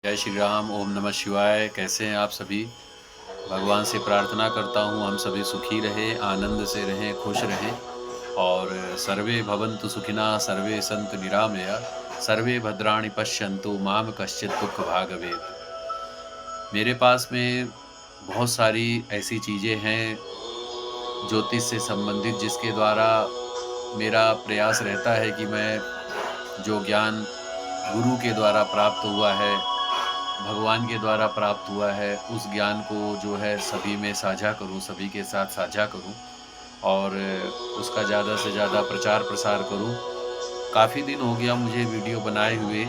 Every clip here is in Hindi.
जय श्री राम। ओम नमः शिवाय। कैसे हैं आप सभी? भगवान से प्रार्थना करता हूँ हम सभी सुखी रहें, आनंद से रहें, खुश रहें और सर्वे भवन्तु सुखिनः, सर्वे सन्तु निरामया, सर्वे भद्राणि पश्यन्तु माम कश्चित् दुःख भाग भवेत्। मेरे पास में बहुत सारी ऐसी चीज़ें हैं ज्योतिष से संबंधित, जिसके द्वारा मेरा प्रयास रहता है कि मैं जो ज्ञान गुरु के द्वारा प्राप्त हुआ है, भगवान के द्वारा प्राप्त हुआ है, उस ज्ञान को जो है सभी में साझा करूँ, सभी के साथ साझा करूँ और उसका ज़्यादा से ज़्यादा प्रचार प्रसार करूँ। काफ़ी दिन हो गया मुझे वीडियो बनाए हुए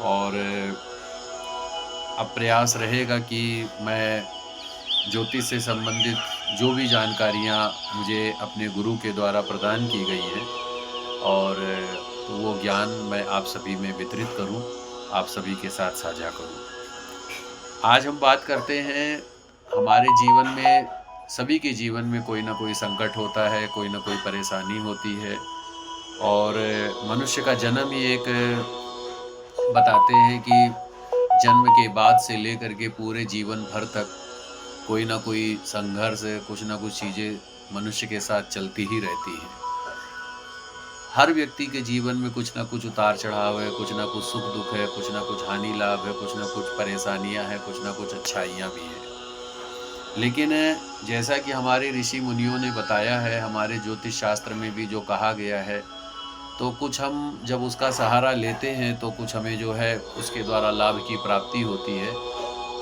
और अब प्रयास रहेगा कि मैं ज्योतिष से संबंधित जो भी जानकारियाँ मुझे अपने गुरु के द्वारा प्रदान की गई हैं और तो वो ज्ञान मैं आप सभी में वितरित करूँ, आप सभी के साथ साझा करूँ। आज हम बात करते हैं, हमारे जीवन में, सभी के जीवन में कोई ना कोई संकट होता है, कोई ना कोई परेशानी होती है और मनुष्य का जन्म ही एक, बताते हैं कि जन्म के बाद से लेकर के पूरे जीवन भर तक कोई ना कोई संघर्ष, कुछ ना कुछ चीज़ें मनुष्य के साथ चलती ही रहती हैं। हर व्यक्ति के जीवन में कुछ ना कुछ उतार चढ़ाव है, कुछ ना कुछ सुख दुख है, कुछ ना कुछ हानि लाभ है, कुछ ना कुछ परेशानियां हैं, कुछ ना कुछ अच्छाइयां भी हैं। लेकिन जैसा कि हमारे ऋषि मुनियों ने बताया है, हमारे ज्योतिष शास्त्र में भी जो कहा गया है, तो कुछ हम जब उसका सहारा लेते हैं तो कुछ हमें जो है उसके द्वारा लाभ की प्राप्ति होती है,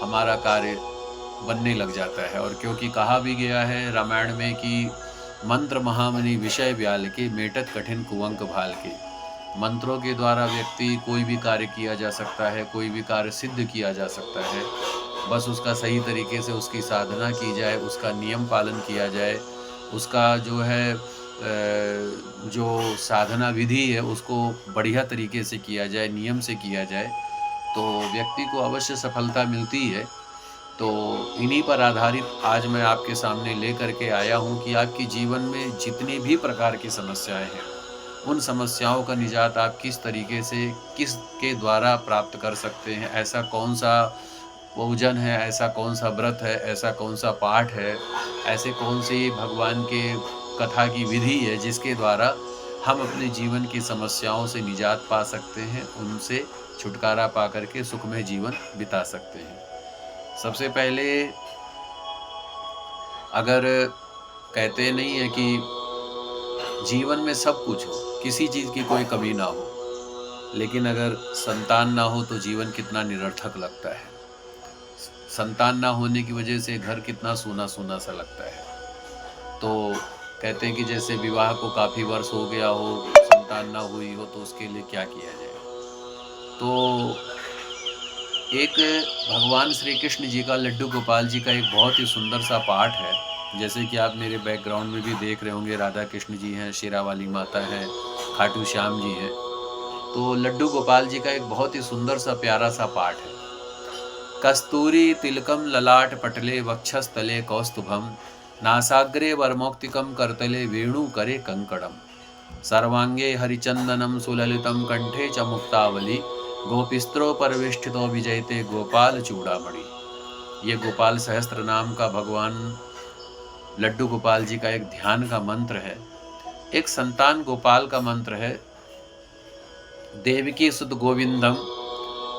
हमारा कार्य बनने लग जाता है। और क्योंकि कहा भी गया है रामायण में कि मंत्र महामनि विषय व्याल के, मेटत कठिन कुअंक भाल के। मंत्रों के द्वारा व्यक्ति कोई भी कार्य किया जा सकता है, कोई भी कार्य सिद्ध किया जा सकता है, बस उसका सही तरीके से उसकी साधना की जाए, उसका नियम पालन किया जाए, उसका जो है जो साधना विधि है उसको बढ़िया तरीके से किया जाए, नियम से किया जाए, तो व्यक्ति को अवश्य सफलता मिलती है। तो इन्हीं पर आधारित आज मैं आपके सामने लेकर के आया हूँ कि आपके जीवन में जितनी भी प्रकार की समस्याएं हैं, उन समस्याओं का निजात आप किस तरीके से, किसके द्वारा प्राप्त कर सकते हैं। ऐसा कौन सा पूजन है, ऐसा कौन सा व्रत है, ऐसा कौन सा पाठ है, ऐसे कौन सी भगवान के कथा की विधि है जिसके द्वारा हम अपने जीवन की समस्याओं से निजात पा सकते हैं, उनसे छुटकारा पा करके सुखमय जीवन बिता सकते हैं। सबसे पहले, अगर कहते नहीं है कि जीवन में सब कुछ हो, किसी चीज़ की कोई कमी ना हो, लेकिन अगर संतान ना हो तो जीवन कितना निरर्थक लगता है। संतान ना होने की वजह से घर कितना सूना सूना सा लगता है। तो कहते हैं कि जैसे विवाह को काफ़ी वर्ष हो गया हो, संतान ना हुई हो, तो उसके लिए क्या किया जाए। तो एक भगवान श्री कृष्ण जी का, लड्डू गोपाल जी का एक बहुत ही सुंदर सा पाठ है। जैसे कि आप मेरे बैकग्राउंड में भी देख रहे होंगे, राधा कृष्ण जी हैं, शेरा वाली माता है, खाटू श्याम जी हैं। तो लड्डू गोपाल जी का एक बहुत ही सुंदर सा प्यारा सा पाठ है। कस्तूरी तिलकम ललाट पटले वक्षस्थले कौस्तुभम, नासाग्रे वरमौक्तिकम करतले वेणु करे कंकड़म, सर्वांगे हरिचंदनम सुललितम कंठे च मुक्तावली, गोपिस्त्रो परवेष्ठितो विजयते गोपाल चूड़ामणि। ये गोपाल सहस्त्र नाम का भगवान लड्डू गोपाल जी का एक ध्यान का मंत्र है, एक संतान गोपाल का मंत्र है। देवकी सुत गोविंदम,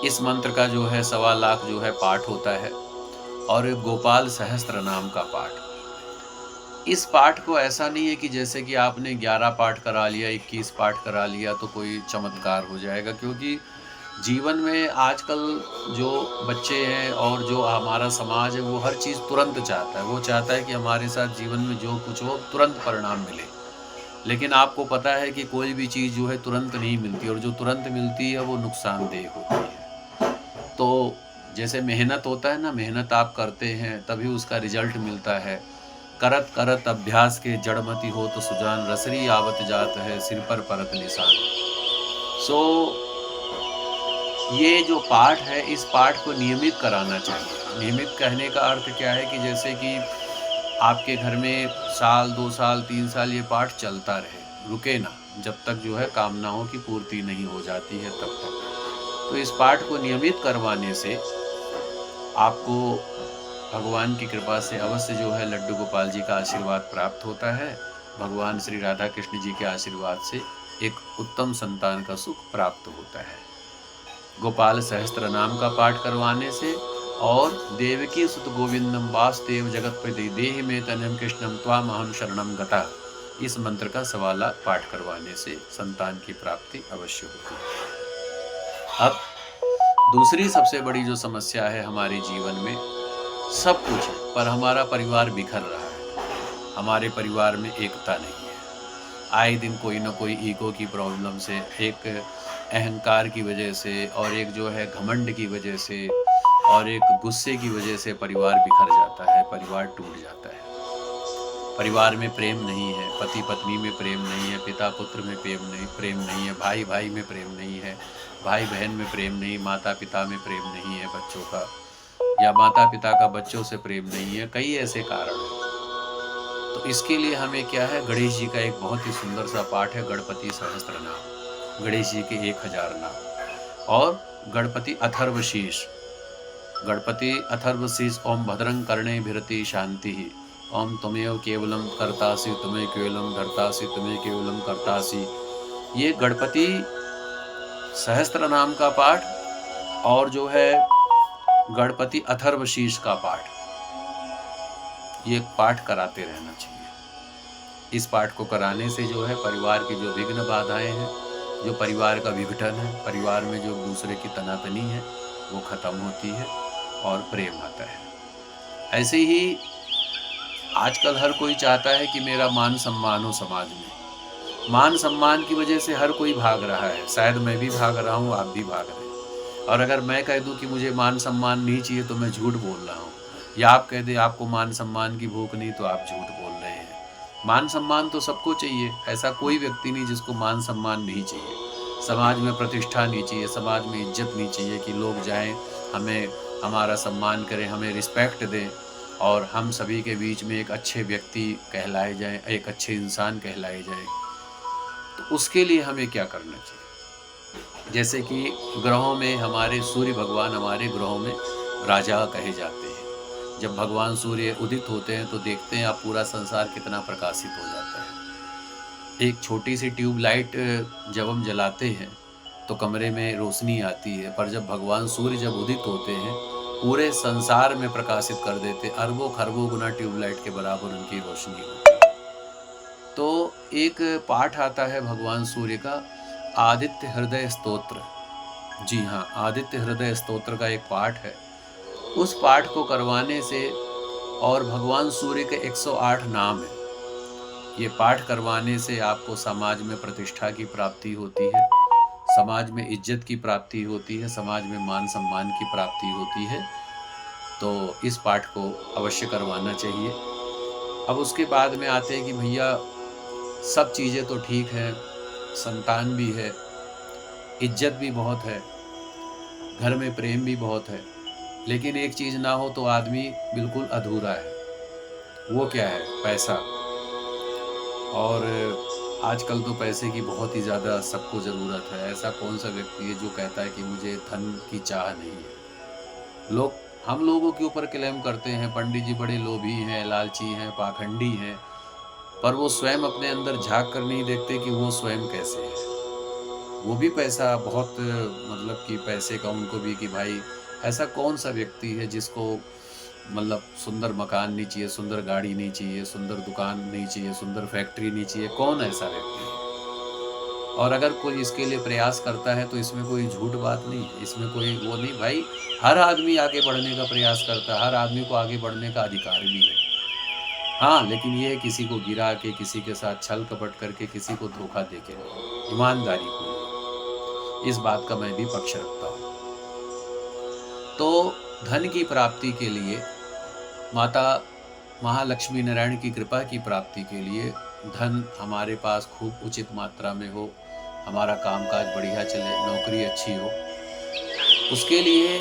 इस मंत्र का जो है 1.25 लाख जो है पाठ होता है, और एक गोपाल सहस्त्र नाम का पाठ। इस पाठ को ऐसा नहीं है कि जैसे कि आपने 11 पाठ करा लिया, 21 पाठ करा लिया तो कोई चमत्कार हो जाएगा, क्योंकि जीवन में आजकल जो बच्चे हैं और जो हमारा समाज है, वो हर चीज़ तुरंत चाहता है। वो चाहता है कि हमारे साथ जीवन में जो कुछ हो तुरंत परिणाम मिले। लेकिन आपको पता है कि कोई भी चीज़ जो है तुरंत नहीं मिलती, और जो तुरंत मिलती है वो नुकसानदेह होती है। तो जैसे मेहनत होता है ना, मेहनत आप करते हैं तभी उसका रिजल्ट मिलता है। करत करत अभ्यास के जड़मति हो तो सुजान, रसरी आवत जात है सिर पर परत निशान। सो ये जो पाठ है, इस पाठ को नियमित कराना चाहिए। नियमित कहने का अर्थ क्या है कि जैसे कि आपके घर में साल, 2 साल, 3 साल ये पाठ चलता रहे, रुके ना, जब तक जो है कामनाओं की पूर्ति नहीं हो जाती है तब तक। तो इस पाठ को नियमित करवाने से आपको भगवान की कृपा से अवश्य जो है लड्डू गोपाल जी का आशीर्वाद प्राप्त होता है। भगवान श्री राधा कृष्ण जी के आशीर्वाद से एक उत्तम संतान का सुख प्राप्त होता है। गोपाल सहस्त्र नाम का पाठ करवाने से और देवकी सुत गोविंदम वासुदेव जगतपति देहि में तनम कृष्णम त्वाम अहम शरणम गता, इस मंत्र का सवाला पाठ करवाने से संतान की प्राप्ति अवश्य होती है। अब दूसरी सबसे बड़ी जो समस्या है हमारे जीवन में, सब कुछ है पर हमारा परिवार बिखर रहा है, हमारे परिवार में एकता नहीं है। आए दिन कोई ना कोई ईगो की प्रॉब्लम से, एक अहंकार की वजह से, और एक जो है घमंड की वजह से, और एक गुस्से की वजह से परिवार बिखर जाता है, परिवार टूट जाता है। परिवार में प्रेम नहीं है, पति पत्नी में प्रेम नहीं है, पिता पुत्र में प्रेम नहीं है, भाई भाई में प्रेम नहीं है, भाई बहन में प्रेम नहीं, माता पिता में प्रेम नहीं है बच्चों का, या माता पिता का बच्चों से प्रेम नहीं है। कई ऐसे कारण हैं। तो इसके लिए हमें क्या है, गणेश जी का एक बहुत ही सुंदर सा पाठ है, गणपति सहस्त्र नाम, गणेश जी के 1000 नाम। और गणपति अथर्वशीष, गणपति अथर्वशीष ओम भद्रं कर्णेभिरति शांति, ओम त्वमेव केवलम कर्तासि तुम्हें केवलम धर्तासि तुम्हें केवलम कर्तासि। ये गणपति सहस्त्र नाम का पाठ और जो है गणपति अथर्वशीष का पाठ, ये पाठ कराते रहना चाहिए। इस पाठ को कराने से जो है परिवार की जो विघ्न बाधाएं हैं, जो परिवार का विघटन है, परिवार में जो दूसरे की तनातनी है, वो खत्म होती है और प्रेम आता है। ऐसे ही आजकल हर कोई चाहता है कि मेरा मान सम्मान हो समाज में। मान सम्मान की वजह से हर कोई भाग रहा है, शायद मैं भी भाग रहा हूँ, आप भी भाग रहे हैं। और अगर मैं कह दूं कि मुझे मान सम्मान नहीं चाहिए तो मैं झूठ बोल रहा हूँ, या आप कह दें आपको मान सम्मान की भूख नहीं तो आप झूठ बोल रहे हैं। मान सम्मान तो सबको चाहिए, ऐसा कोई व्यक्ति नहीं जिसको मान सम्मान नहीं चाहिए। समाज में प्रतिष्ठा नहीं चाहिए, समाज में इज्जत नहीं चाहिए कि लोग जाएं, हमें हमारा सम्मान करें, हमें रिस्पेक्ट दें, और हम सभी के बीच में एक अच्छे व्यक्ति कहलाए जाएं, एक अच्छे इंसान कहलाए जाएं। तो उसके लिए हमें क्या करना चाहिए? जैसे कि ग्रहों में हमारे सूर्य भगवान हमारे ग्रहों में राजा कहे जाते हैं। जब भगवान सूर्य उदित होते हैं तो देखते हैं आप पूरा संसार कितना प्रकाशित हो जाता है। एक छोटी सी ट्यूबलाइट जब हम जलाते हैं तो कमरे में रोशनी आती है, पर जब भगवान सूर्य जब उदित होते हैं पूरे संसार में प्रकाशित कर देते, अरबों खरबों गुना ट्यूबलाइट के बराबर उनकी रोशनी होती है। तो एक पाठ आता है भगवान सूर्य का, आदित्य हृदय स्तोत्र। जी हाँ, आदित्य हृदय स्तोत्र का एक पाठ है। उस पाठ को करवाने से, और भगवान सूर्य के 108 नाम है, ये पाठ करवाने से आपको समाज में प्रतिष्ठा की प्राप्ति होती है, समाज में इज्जत की प्राप्ति होती है, समाज में मान सम्मान की प्राप्ति होती है। तो इस पाठ को अवश्य करवाना चाहिए। अब उसके बाद में आते हैं कि भैया सब चीज़ें तो ठीक है, संतान भी है, इज्जत भी बहुत है, घर में प्रेम भी बहुत है, लेकिन एक चीज़ ना हो तो आदमी बिल्कुल अधूरा है। वो क्या है? पैसा। और आजकल तो पैसे की बहुत ही ज़्यादा सबको ज़रूरत है। ऐसा कौन सा व्यक्ति है जो कहता है कि मुझे धन की चाह नहीं है? लोग हम लोगों के ऊपर क्लेम करते हैं पंडित जी बड़े लोभी हैं, लालची हैं, पाखंडी हैं, पर वो स्वयं अपने अंदर झांक कर नहीं देखते कि वो स्वयं कैसे हैं। वो भी पैसा बहुत, मतलब कि पैसे का उनको भी कि भाई ऐसा कौन सा व्यक्ति है जिसको मतलब सुंदर मकान नहीं चाहिए, सुंदर गाड़ी नहीं चाहिए, सुंदर दुकान नहीं चाहिए, सुंदर फैक्ट्री नहीं चाहिए? कौन ऐसा व्यक्ति है? और अगर कोई इसके लिए प्रयास करता है तो इसमें कोई झूठ बात नहीं है, इसमें कोई वो नहीं। भाई हर आदमी आगे बढ़ने का प्रयास करता है, हर आदमी को आगे बढ़ने का अधिकार भी है। हाँ, लेकिन ये किसी को गिरा के, किसी के साथ छल कपट करके, किसी को धोखा देके, ईमानदारी को, इस बात का मैं भी पक्ष रखता हूँ। तो धन की प्राप्ति के लिए, माता महालक्ष्मी नारायण की कृपा की प्राप्ति के लिए, धन हमारे पास खूब उचित मात्रा में हो, हमारा कामकाज बढ़िया चले, नौकरी अच्छी हो, उसके लिए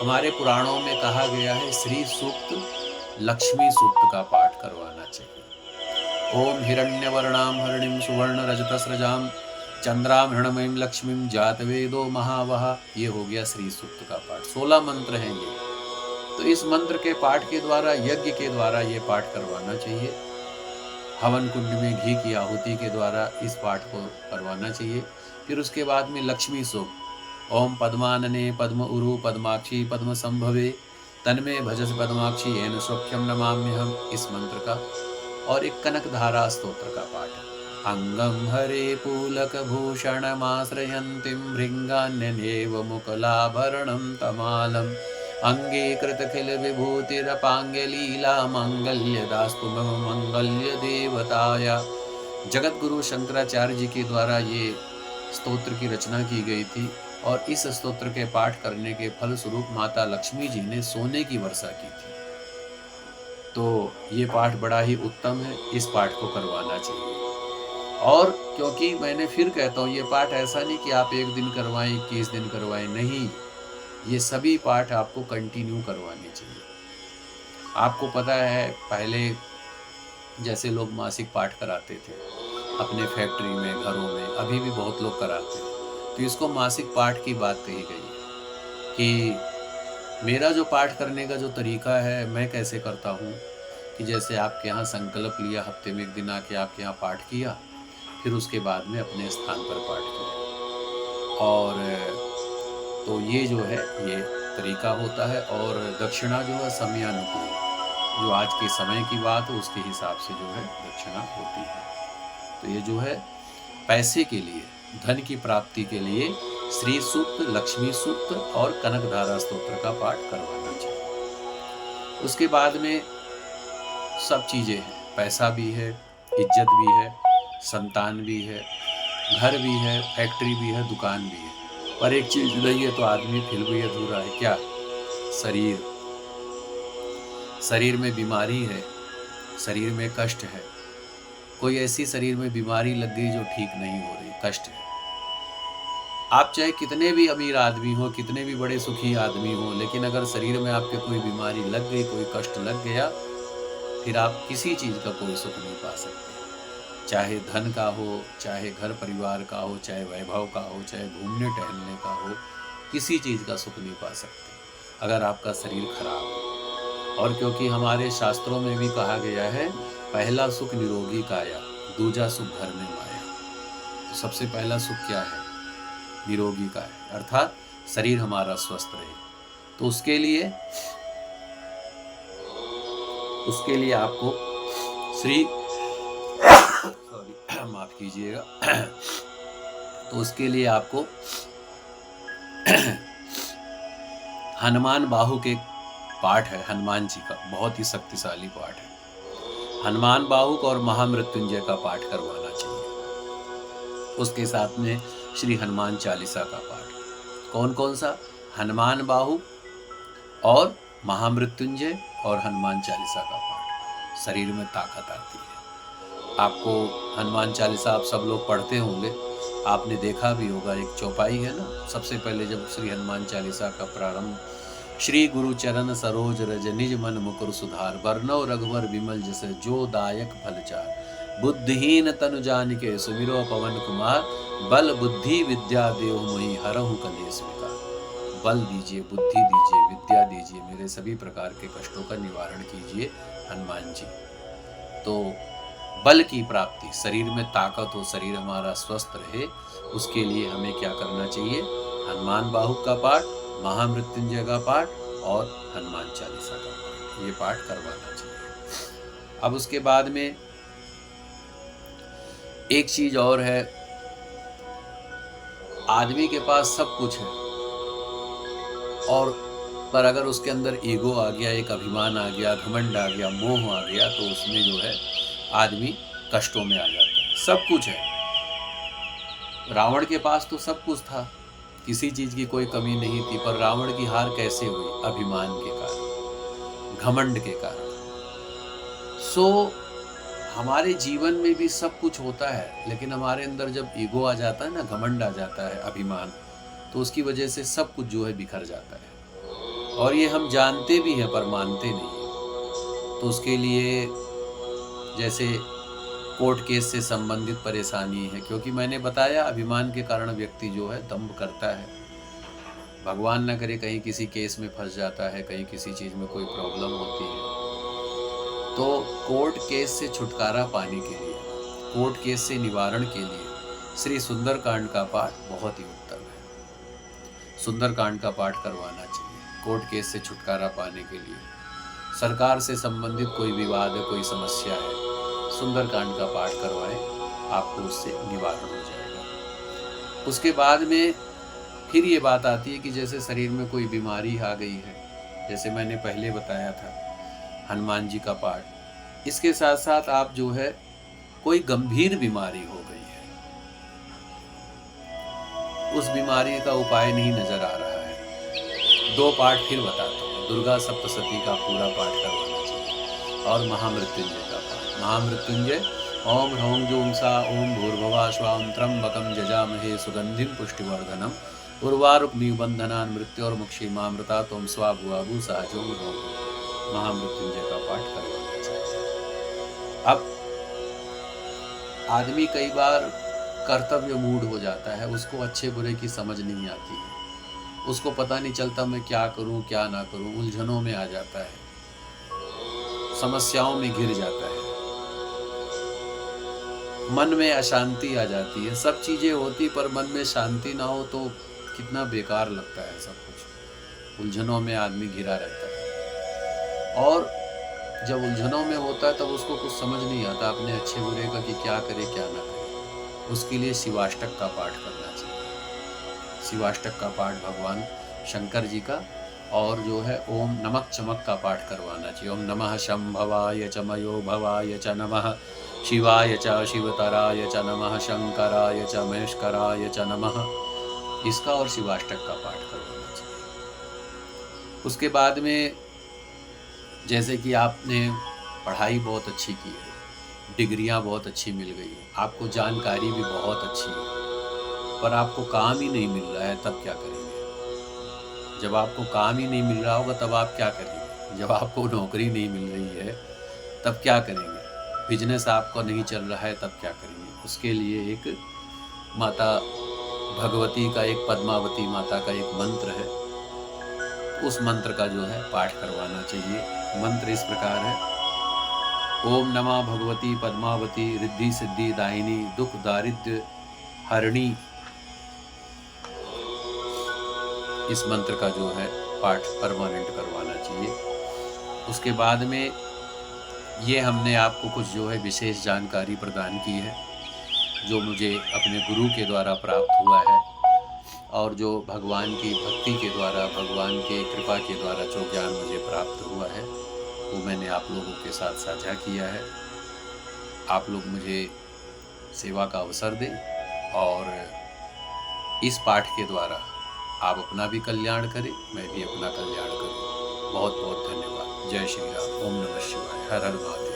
हमारे पुराणों में कहा गया है श्री सूक्त, लक्ष्मी सूक्त का पाठ करवाना चाहिए। ओम हिरण्यवर्णाम हरिणीं सुवर्ण रजतस्रजाम चंद्राम हृणमयीं लक्ष्मीं जातवेदो महावह। ये हो गया श्री सूक्त का पाठ। 16 मंत्र हैं ये। तो इस मंत्र के पाठ के द्वारा, यज्ञ के द्वारा ये पाठ करवाना चाहिए। हवन कुंड में घी की आहुति के द्वारा इस पाठ को करवाना चाहिए। फिर उसके बाद में लक्ष्मी सूक्त। ओम पद्मानने पद्म उरु पद्माक्षी पद्म संभवे तन्मे भजस पद्माक्षी येन सौख्यम नमाम्यहम, इस मंत्र का। और एक कनक धारा स्तोत्र का पाठ। अंगम हरे पूलक भूषणमाश्रयन्तीं भृंगान्यनेव मुकलाभरणं तमालम् अंगीकृतखिल विभूतिरपांगलीला मंगल्यदास्तु मम मंगल्य देवताया। जगत गुरु शंकराचार्य जी के द्वारा ये स्तोत्र की रचना की गई थी और इस स्तोत्र के पाठ करने के फल स्वरूप माता लक्ष्मी जी ने सोने की वर्षा की थी। तो ये पाठ बड़ा ही उत्तम है, इस पाठ को करवाना चाहिए। और क्योंकि मैंने फिर कहता हूँ, ये पाठ ऐसा नहीं कि आप एक दिन करवाएं, 21 दिन करवाएं, नहीं, ये सभी पाठ आपको कंटिन्यू करवाने चाहिए। आपको पता है पहले जैसे लोग मासिक पाठ कराते थे अपने फैक्ट्री में, घरों में, अभी भी बहुत लोग कराते हैं। तो इसको मासिक पाठ की बात कही गई है कि मेरा जो पाठ करने का जो तरीका है, मैं कैसे करता हूँ कि जैसे आपके यहाँ संकल्प लिया, हफ्ते में एक दिन आके आपके यहाँ पाठ किया, फिर उसके बाद में अपने स्थान पर पाठ किया। और तो ये जो है ये तरीका होता है। और दक्षिणा जो है समयानुकूल, जो आज के समय की बात है उसके हिसाब से जो है दक्षिणा होती है। तो ये जो है पैसे के लिए, धन की प्राप्ति के लिए श्री सूक्त, लक्ष्मी सूक्त और कनक धारा स्तोत्र का पाठ करवाना चाहिए। उसके बाद में सब चीज़ें हैं, पैसा भी है, इज्जत भी है, संतान भी है, घर भी है, फैक्ट्री भी है, दुकान भी है, पर एक चीज नहीं है तो आदमी फिर भी अधूरा है। क्या? शरीर। शरीर में बीमारी है, शरीर में कष्ट है। कोई ऐसी शरीर में बीमारी लग गई जो ठीक नहीं हो रही, कष्ट है। आप चाहे कितने भी अमीर आदमी हो, कितने भी बड़े सुखी आदमी हो, लेकिन अगर शरीर में आपके कोई बीमारी लग गई, कोई कष्ट लग गया, फिर आप किसी चीज का कोई सुख नहीं पा सकते। चाहे धन का हो, चाहे घर परिवार का हो, चाहे वैभव का हो, चाहे घूमने टहलने का हो, किसी चीज़ का सुख नहीं पा सकते अगर आपका शरीर खराब हो। और क्योंकि हमारे शास्त्रों में भी कहा गया है, पहला सुख निरोगी काया, दूजा सुख घर में माया। तो सबसे पहला सुख क्या है? निरोगी काया, अर्थात शरीर हमारा स्वस्थ रहे। तो उसके लिए आपको श्री माफ कीजिएगा तो उसके लिए आपको हनुमान बाहु के पाठ है, हनुमान जी का बहुत ही शक्तिशाली पाठ है। हनुमान बाहु और महामृत्युंजय का पाठ करवाना चाहिए। उसके साथ में श्री हनुमान चालीसा का पाठ। कौन कौन सा? हनुमान बाहु और महामृत्युंजय और हनुमान चालीसा का पाठ। शरीर में ताकत आती है। आपको हनुमान चालीसा आप सब लोग पढ़ते होंगे, आपने देखा भी होगा, एक चौपाई है ना, सबसे पहले जब श्री हनुमान चालीसा का प्रारंभ, श्री गुरु चरण सरोज रज निज मन मुकुर सुधार, बरनौ रघुवर विमल जस जो दायक फलचार, बुद्धिहीन तनु जानिके सुमिरो पवन कुमार, बल बुद्धि विद्या देव मोहि हरहु कलेश विकार। बल दीजिए, बुद्धि दीजिए, विद्या दीजिए, मेरे सभी प्रकार के कष्टों का निवारण कीजिए हनुमान जी। तो बल की प्राप्ति, शरीर में ताकत हो, शरीर हमारा स्वस्थ रहे, उसके लिए हमें क्या करना चाहिए? हनुमान बाहु का पाठ, महामृत्युंजय का पाठ और हनुमान चालीसा का पाठ, ये पाठ करवाना चाहिए। अब उसके बाद में एक चीज और है, आदमी के पास सब कुछ है और पर अगर उसके अंदर ईगो आ गया, एक अभिमान आ गया, घमंड आ गया, मोह आ गया, तो उसमें जो है आदमी कष्टों में आ जाता है। सब कुछ है, रावण के पास तो सब कुछ था, किसी चीज की कोई कमी नहीं थी, पर रावण की हार कैसे हुई? अभिमान के कारण, घमंड के कारण। हमारे जीवन में भी सब कुछ होता है, लेकिन हमारे अंदर जब ईगो आ जाता है ना, घमंड आ जाता है, अभिमान, तो उसकी वजह से सब कुछ जो है बिखर जाता है। और ये हम जानते भी हैं पर मानते नहीं। तो उसके लिए जैसे कोर्ट केस से संबंधित परेशानी है, क्योंकि मैंने बताया अभिमान के कारण व्यक्ति जो है दंभ करता है। भगवान न करे कहीं किसी केस में फँस जाता है, कहीं किसी चीज़ में कोई प्रॉब्लम होती है। तो कोर्ट केस से छुटकारा पाने के लिए, कोर्ट केस से निवारण के लिए श्री सुंदरकांड का पाठ बहुत ही उत्तम है। सुंदरकांड का पाठ करवाना चाहिए कोर्ट केस से छुटकारा पाने के लिए। सरकार से संबंधित कोई विवाद है, कोई समस्या है, सुंदरकांड का पाठ करवाएं, आपको उससे निवारण हो जाएगा। उसके बाद में फिर ये बात आती है कि जैसे शरीर में कोई बीमारी आ गई है, जैसे मैंने पहले बताया था हनुमान जी का पाठ। इसके साथ साथ आप जो है कोई गंभीर बीमारी हो गई है, उस बीमारी का उपाय नहीं नजर आ रहा है, 2 पाठ फिर बताता हूँ। दुर्गा सप्तशती का पूरा पाठ करवाना चाहिए और महामृत्युंजय का पाठ। महामृत्युंजय ओम ह्रौं जूं सा ओम भूर्भुवः स्वः त्र्यंबकं यजामहे सुगंधिं पुष्टिवर्धनम् उर्वारुकमिबन्धनान् मृत्योर्मुक्षीमामृतात् ओम स्वाहा भुवः सहजो भव। महामृत्युंजय का पाठ करवाना चाहिए। अब आदमी कई बार कर्तव्य मूड हो जाता है, उसको अच्छे बुरे की समझ नहीं आती है, उसको पता नहीं चलता मैं क्या करूं क्या ना करूं, उलझनों में आ जाता है, समस्याओं में घिर जाता है, मन में अशांति आ जाती है। सब चीजें होती पर मन में शांति ना हो तो कितना बेकार लगता है सब कुछ। उलझनों में आदमी घिरा रहता है और जब उलझनों में होता है तब उसको कुछ समझ नहीं आता अपने अच्छे बुरे का कि क्या करे क्या ना करे। उसके लिए शिवाष्टक का पाठ करना चाहिए। शिवाष्टक का पाठ भगवान शंकर जी का, और जो है ओम नमक चमक का पाठ करवाना चाहिए। ओम नमः शंभवाय च मयो भवाय च नमः शिवाय च शिवतराय च नमः शंकराय च महेश्वराय च नमः, इसका और शिवाष्टक का पाठ करवाना चाहिए। उसके बाद में जैसे कि आपने पढ़ाई बहुत अच्छी की है, डिग्रियां बहुत अच्छी मिल गई है, आपको जानकारी भी बहुत अच्छी है, पर आपको काम ही नहीं मिल रहा है, तब क्या करेंगे? जब आपको काम ही नहीं मिल रहा होगा तब आप क्या करेंगे? जब आपको नौकरी नहीं मिल रही है तब क्या करेंगे? बिजनेस आपका नहीं चल रहा है तब क्या करेंगे? उसके लिए एक माता भगवती का, एक पद्मावती माता का एक मंत्र है, उस मंत्र का जो है पाठ करवाना चाहिए। मंत्र इस प्रकार है, ओम नमः भगवती पद्मावती रिद्धि सिद्धि दायिनी दुख दारिद्र्य हरिणी। इस मंत्र का जो है पाठ परमानेंट करवाना चाहिए। उसके बाद में ये हमने आपको कुछ जो है विशेष जानकारी प्रदान की है, जो मुझे अपने गुरु के द्वारा प्राप्त हुआ है और जो भगवान की भक्ति के द्वारा, भगवान के कृपा के द्वारा जो ज्ञान मुझे प्राप्त हुआ है वो मैंने आप लोगों के साथ साझा किया है। आप लोग मुझे सेवा का अवसर दें और इस पाठ के द्वारा आप अपना भी कल्याण करें, मैं भी अपना कल्याण करूं। बहुत बहुत धन्यवाद। जय श्री राम। ओम नमः शिवाय। हर हर महादेव।